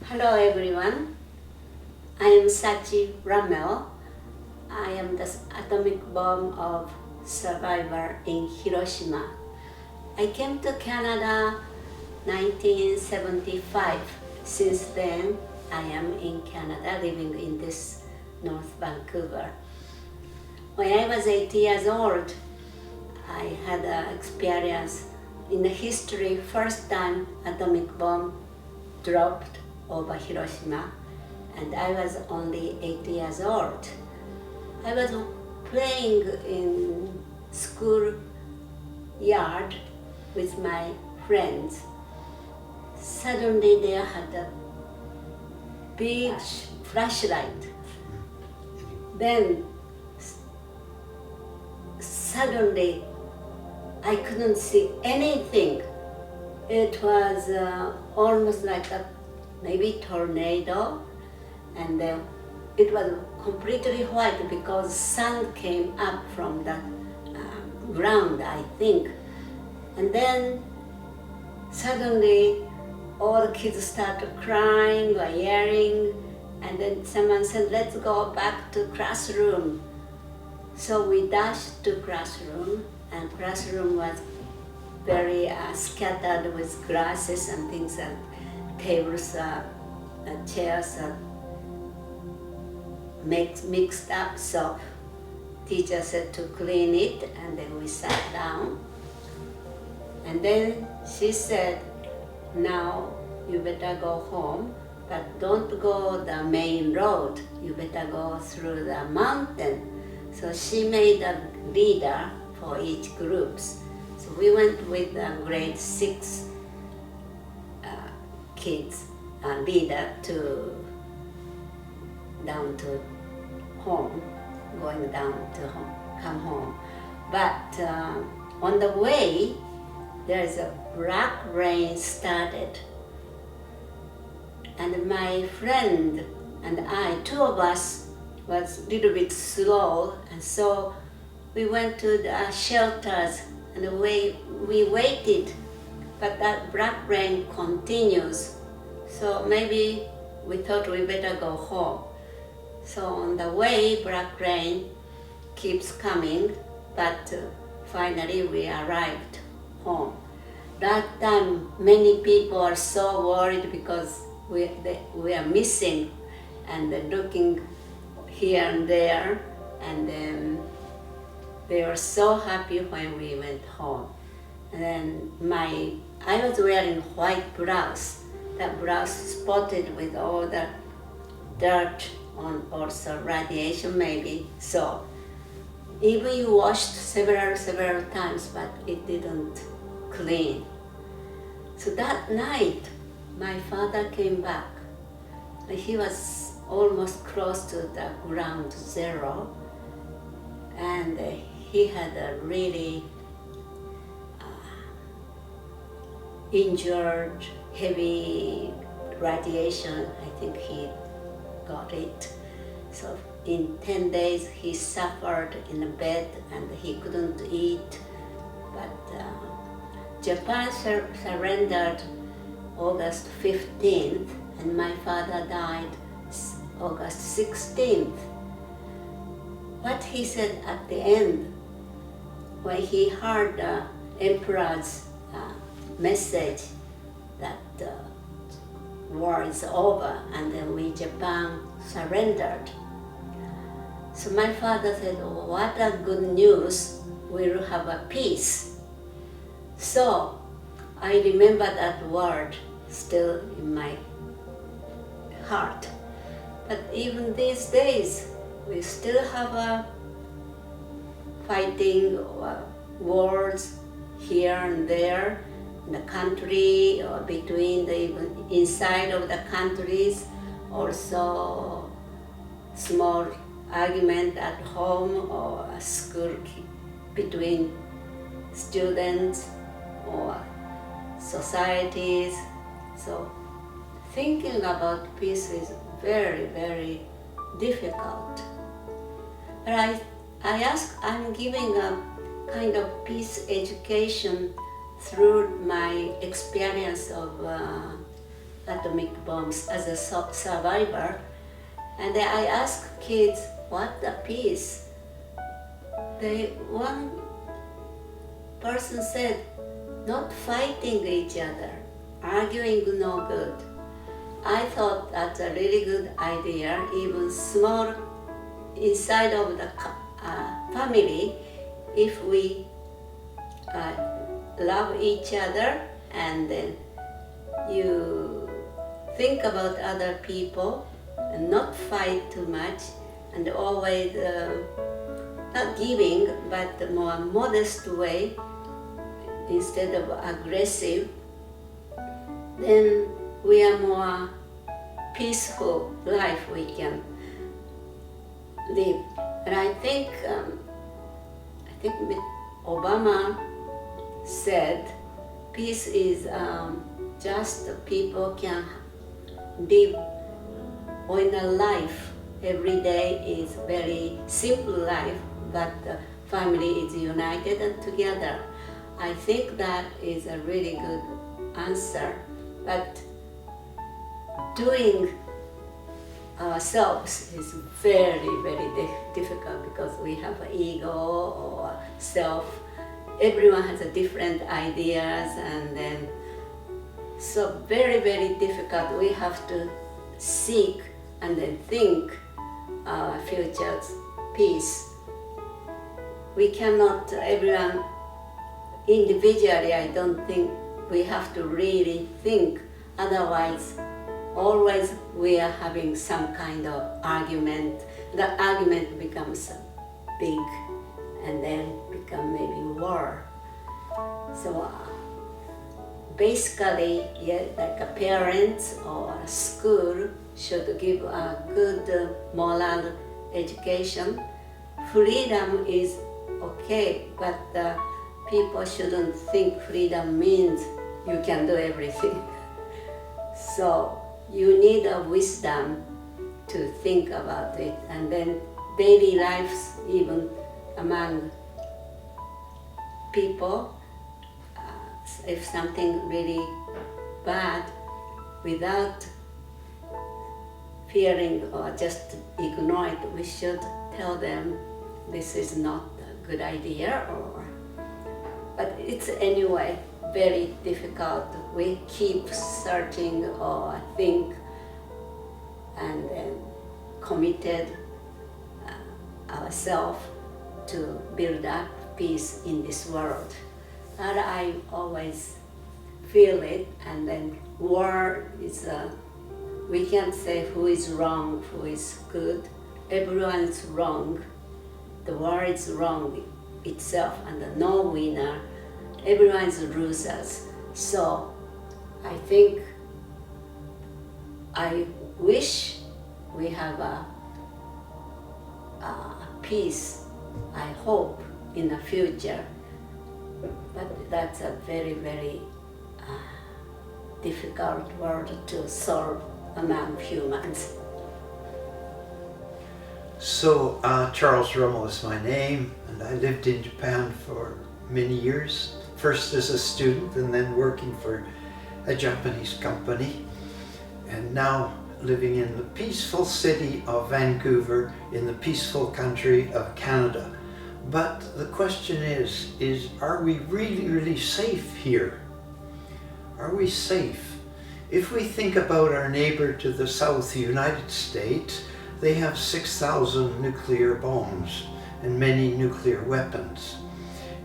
Hello everyone, I am Sachi Rummel. I am the atomic bomb of survivor in Hiroshima. I came to Canada 1975. Since then, I am in Canada living in this North Vancouver. When I was 8 years old, I had an experience in the history, first time atomic bomb dropped over Hiroshima, and I was only 8 years old. I was playing in school yard with my friends. Suddenly there had a big flashlight. Then suddenly I couldn't see anything. It was almost like a maybe tornado, and it was completely white because sun came up from the ground, I think. And then suddenly all the kids started crying or yelling, and then someone said, "Let's go back to classroom." So we dashed to classroom, and classroom was very scattered with glasses and things, and tables, chairs mixed up. So teacher said to clean it, and then we sat down. And then she said, "Now you better go home, but don't go the main road. You better go through the mountain." So she made a leader for each groups. So we went with the grade 6 kids leader down to home, going down to home, come home. But on the way, there's a black rain started. And my friend and I, two of us, was a little bit slow, and so we went to the shelters and we waited, but that black rain continues. So maybe we thought we better go home. So on the way, black rain keeps coming, but finally we arrived home. That time, many people are so worried because we are missing and looking here and there, and then they were so happy when we went home. And then I was wearing white blouse. That blouse spotted with all the dirt on, also radiation maybe. So even you washed several times, but it didn't clean. So that night, my father came back. He was almost close to the ground zero, and he had a really injured, heavy radiation. I think he got it. So in 10 days he suffered in a bed and he couldn't eat. But Japan surrendered August 15th, and my father died August 16th. What he said at the end, when he heard the emperor's message that the war is over and then Japan surrendered. So my father said, "Oh, what a good news, we'll have a peace." So I remember that word still in my heart. But even these days, we still have a fighting wars here and there in the country, or between even inside of the countries. Also small argument at home or school between students or societies. So thinking about peace is very, very difficult. But I'm giving a kind of peace education through my experience of atomic bombs as a survivor. And I asked kids, what the peace? One person said, not fighting each other, arguing no good. I thought that's a really good idea, even small inside of the family, if we love each other and then you think about other people and not fight too much and always not giving but the more modest way instead of aggressive, then we are more peaceful life we can live. And I think Obama said peace is just people can live in a life. Every day is very simple life, but the family is united and together. I think that is a really good answer. But doing ourselves is very, very difficult because we have an ego or self. Everyone has a different ideas, and then so very, very difficult. We have to seek and then think our future's peace. We cannot, everyone individually, I don't think we have to really think, otherwise always we are having some kind of argument. The argument becomes big and then become maybe war. So basically, yeah, like a parents or a school should give a good moral education. Freedom is okay, but people shouldn't think freedom means you can do everything. So you need a wisdom to think about it, and then daily lives, even among people, if something really bad, without fearing or just ignore it, we should tell them this is not a good idea, but it's anyway very difficult. We keep searching or think and then committed ourselves to build up peace in this world. And I always feel it, and then war is we can't say who is wrong, who is good. Everyone is wrong. The war is wrong itself, and no winner. Everyone is losers. So I think I wish we have a peace, I hope, in the future. But that's a very, very difficult world to solve among humans. So Charles Rummel is my name, and I lived in Japan for many years, first as a student and then working for a Japanese company, and now living in the peaceful city of Vancouver in the peaceful country of Canada. But the question is are we really, really safe here? Are we safe? If we think about our neighbor to the south, the United States, they have 6,000 nuclear bombs and many nuclear weapons.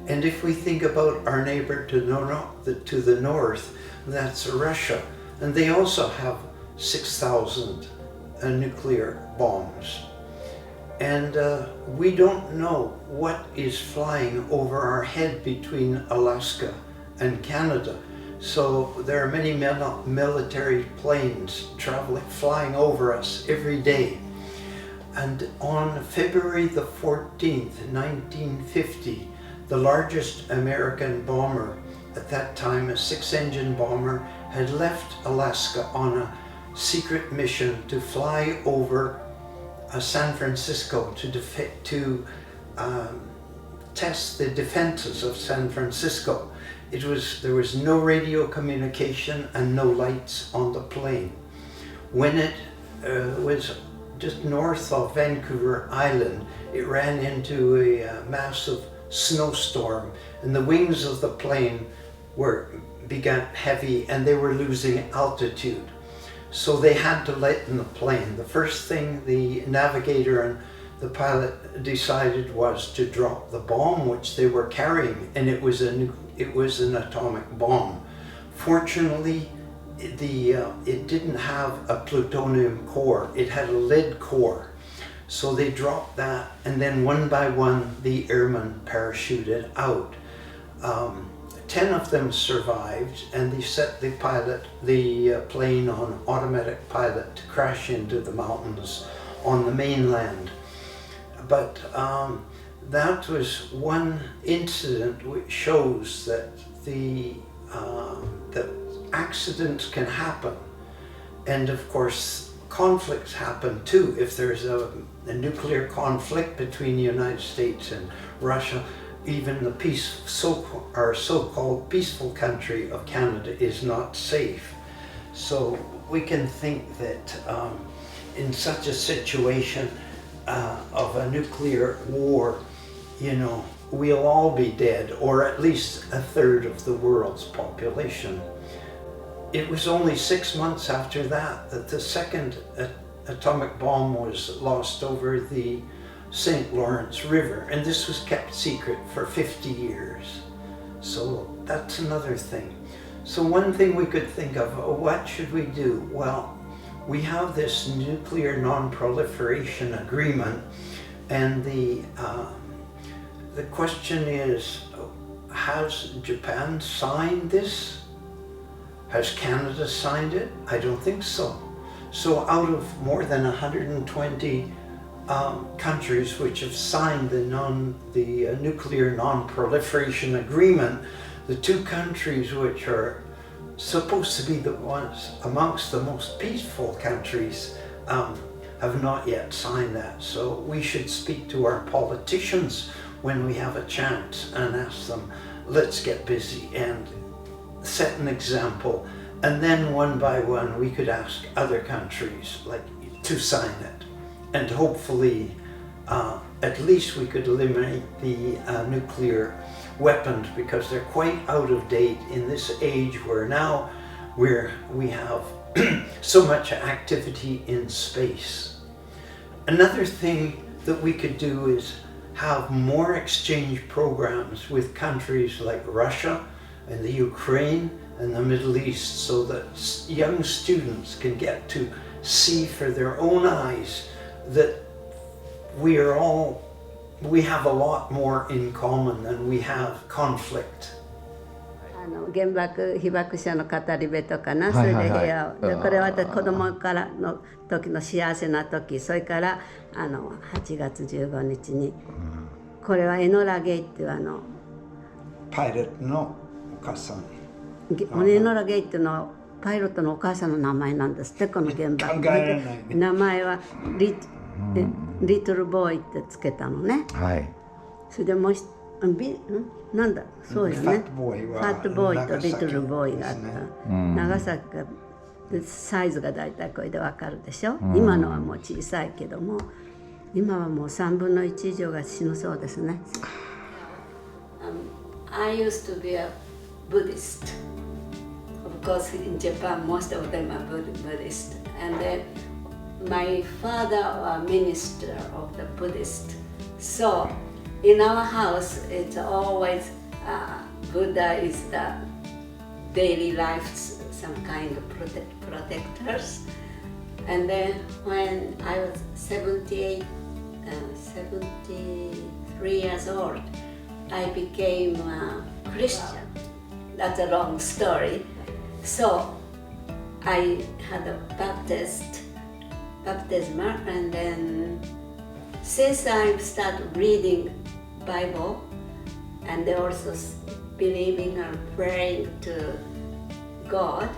And if we think about our neighbor to the north, that's Russia, and they also have 6,000 nuclear bombs. And we don't know what is flying over our head between Alaska and Canada. So there are many military planes flying over us every day. And on February the 14th, 1950, the largest American bomber at that time, a 6-engine bomber, had left Alaska on a secret mission to fly over San Francisco to test the defenses of San Francisco. there was no radio communication and no lights on the plane. When it was just north of Vancouver Island, it ran into a massive snowstorm, and the wings of the plane began heavy, and they were losing altitude. So they had to lighten the plane. The first thing the navigator and the pilot decided was to drop the bomb which they were carrying, and it was an atomic bomb. Fortunately, it didn't have a plutonium core, it had a lead core. So they dropped that, and then one by one the airmen parachuted out. 10 of them survived, and they set the plane on automatic pilot to crash into the mountains on the mainland. But that was one incident which shows that that accidents can happen, and of course conflicts happen too. If there's a nuclear conflict between the United States and Russia, even the so-called peaceful country of Canada is not safe. So we can think that in such a situation of a nuclear war, we'll all be dead, or at least a third of the world's population. It was only 6 months after that the second atomic bomb was lost over the St. Lawrence River, and this was kept secret for 50 years. So that's another thing. So one thing we could think of, what should we do? Well, we have this nuclear non-proliferation agreement, and the question is, has Japan signed this? Has Canada signed it? I don't think so. So out of more than 120 countries which have signed the nuclear non-proliferation agreement, the two countries which are supposed to be the ones amongst the most peaceful countries have not yet signed that. So we should speak to our politicians when we have a chance and ask them, let's get busy and set an example, and then one by one we could ask other countries to sign it, and hopefully at least we could eliminate the nuclear weapons, because they're quite out of date in this age where now we have so much activity in space. Another thing that we could do is have more exchange programs with countries like Russia and the Ukraine and the Middle East, so that young students can get to see for their own eyes that we have a lot more in common than we have conflict. 原爆被爆者の語り部とかな、それで平和を、これは私子供からの時の幸せな時、それから8月15日に、これはエノラ・ゲイっていうパイロットのお母さん。エノラ・ゲイっていうのはパイロットのお母さんの名前なんですって、この原爆。名前はリトルボーイってつけたのね。はい。それでもうなんだ、そうよね。ファットボーイとリトルボーイがあった。長崎がサイズがだいたいこれでわかるでしょ。今のはもう小さいけども、今はもう3分の1以上が死ぬそうですね。I used to be a Buddhist. Of course, in Japan, most of them are Buddhist. And then my father was a minister of the Buddhist. So in our house, it's always Buddha is the daily life's some kind of protectors. And then when I was 73 years old, I became a Christian. That's a long story. So I had a baptism, and then since I started reading Bible and also believing and praying to God,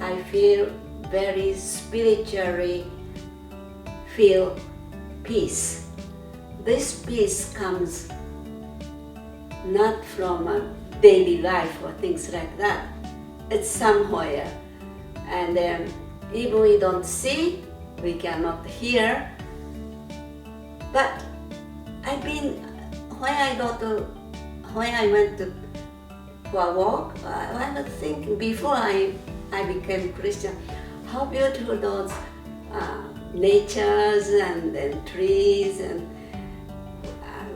I feel very spiritually feel peace. This peace comes not from a daily life or things like that. It's somewhere. And then even we don't see, we cannot hear. But I've been, when I went to for a walk, I was thinking before I became Christian, how beautiful those natures and then trees and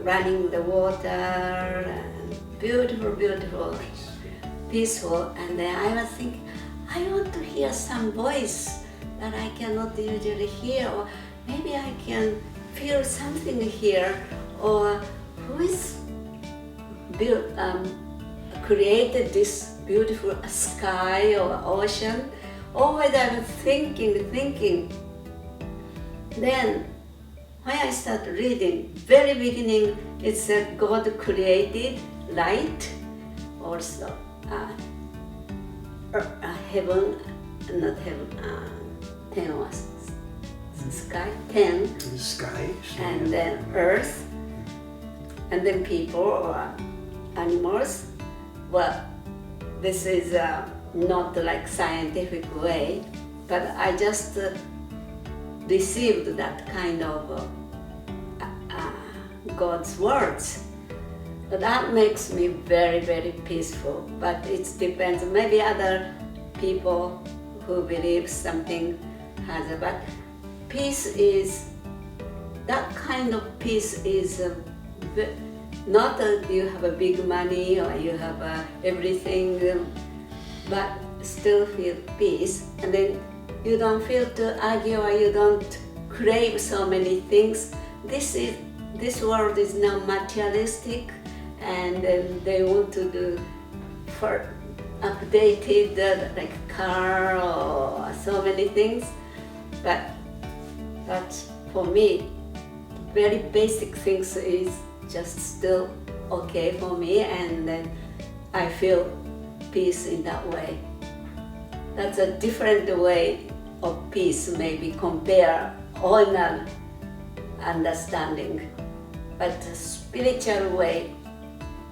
running the water and beautiful, beautiful, peaceful. And then I was thinking, I want to hear some voice that I cannot usually hear, or maybe I can feel something here, or who is created this beautiful sky or ocean. Always I was thinking. Then when I started reading, very beginning it said God created light, also heaven, not heaven, 10 was sky, 10, the sky, and then earth, and then people or animals. Well, this is not like scientific way, but I just received that kind of God's words. But that makes me very, very peaceful. But it depends. Maybe other people who believe something has a, but peace is, that kind of peace is not that you have a big money or you have everything, but still feel peace. And then you don't feel to argue or you don't crave so many things. This world is now materialistic, and they want to do for updated like car or so many things. But for me, very basic things is just still okay for me, and then I feel peace in that way. That's a different way of peace, maybe compare all understanding, but a spiritual way,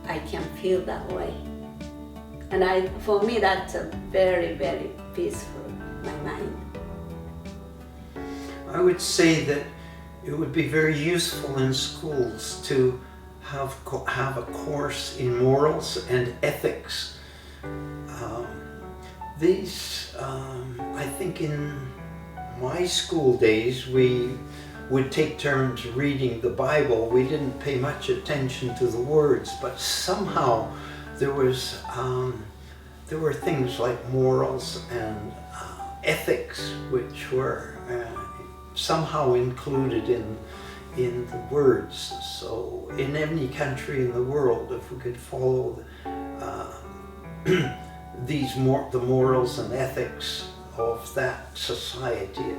I can feel that way. And for me, that's a very, very peaceful, my mind. I would say that it would be very useful in schools to have a course in morals and ethics. I think in my school days, we would take turns reading the Bible. We didn't pay much attention to the words, but somehow there were things like morals and ethics which were somehow included in the words. So in any country in the world, if we could follow the morals and ethics of that society,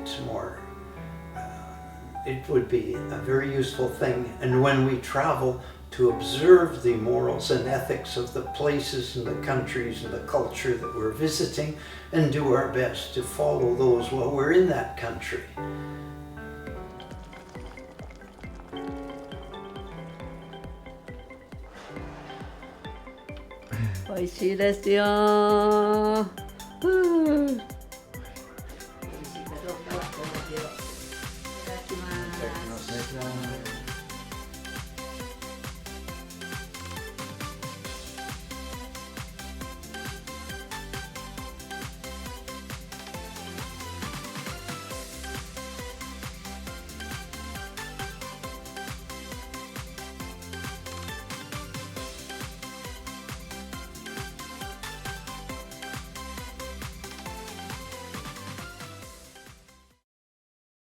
it would be a very useful thing. And when we travel, to observe the morals and ethics of the places and the countries and the culture that we're visiting, and do our best to follow those while we're in that country. 美味しいですよ。ふう